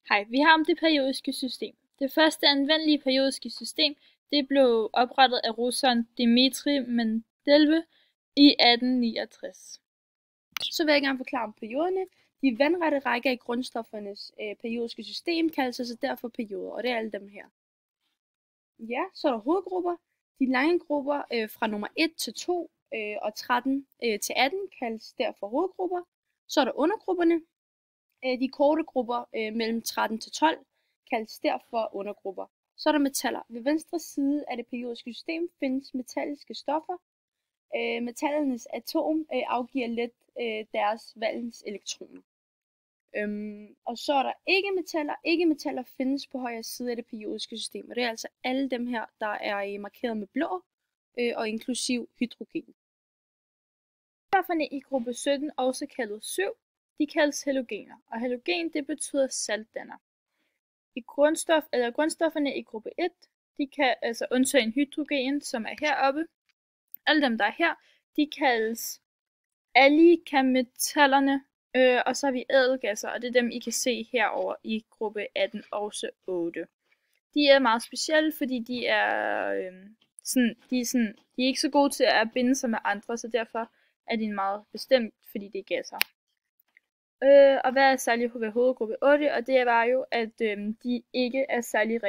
Hej, vi har om det periodiske system. Det første anvendelige periodiske system, det blev oprettet af russeren Dmitri Mendeleev i 1869. Så vil jeg gerne forklare om perioderne. De vandrette rækker i grundstoffernes periodiske system kaldes altså derfor perioder, og det er alle dem her. Ja, så er der hovedgrupper. De lange grupper fra nummer 1 til 2 og 13 til 18 kaldes derfor hovedgrupper. Så er der undergrupperne. De korte grupper mellem 13 til 12 kaldes derfor undergrupper. Så er der metaller. Ved venstre side af det periodiske system findes metalliske stoffer. Metallernes atom afgiver let deres valenselektroner. Og så er der ikke-metaller. Ikke-metaller findes på højre side af det periodiske system, og det er altså alle dem her, der er markeret med blå, og inklusiv hydrogen. Stofferne i gruppe 17, også kaldet 7, de kaldes halogener, og halogen det betyder saltdanner. Grundstofferne i gruppe 1, de kan altså undtagen hydrogen, som er heroppe. Alle dem, der er her, de kaldes alikametallerne, og så har vi ædelgasser, og det er dem, I kan se herover i gruppe 18, også 8. De er meget specielle, fordi de er ikke så gode til at binde sig med andre, så derfor er de meget bestemt, fordi det er gasser. Og hvad er særligt ved hovedgruppe 8? Og det var jo, at de ikke er særlig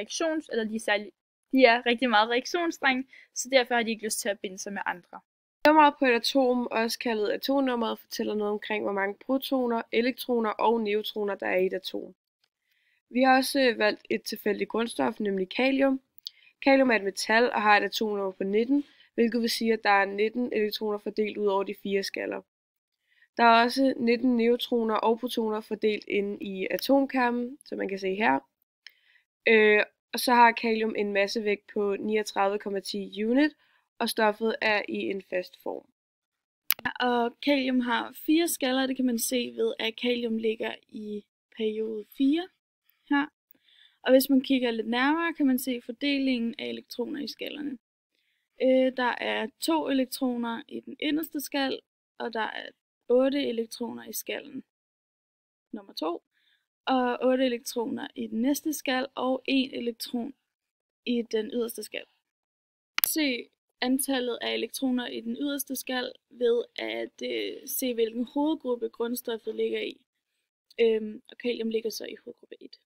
de er rigtig meget reaktionsstrenge, så derfor har de ikke lyst til at binde sig med andre. Nummeret på et atom, også kaldet atomnummeret, fortæller noget omkring, hvor mange protoner, elektroner og neutroner, der er i et atom. Vi har også valgt et tilfældigt grundstof, nemlig kalium. Kalium er et metal og har et atomnummer på 19, hvilket vil sige, at der er 19 elektroner fordelt ud over de 4 skaller. Der er også 19 neutroner og protoner fordelt inde i atomkernen, som man kan se her. Og så har kalium en massevægt på 39,10 unit, og stoffet er i en fast form. Og kalium har 4 skaller, det kan man se ved, at kalium ligger i periode 4 her. Og hvis man kigger lidt nærmere, kan man se fordelingen af elektroner i skallerne. Der er 2 elektroner i den inderste skal, og der er 8 elektroner i skallen nummer 2, og 8 elektroner i den næste skal, og 1 elektron i den yderste skal. Se antallet af elektroner i den yderste skal ved at se, hvilken hovedgruppe grundstoffet ligger i. Og kalium ligger så i hovedgruppe 1.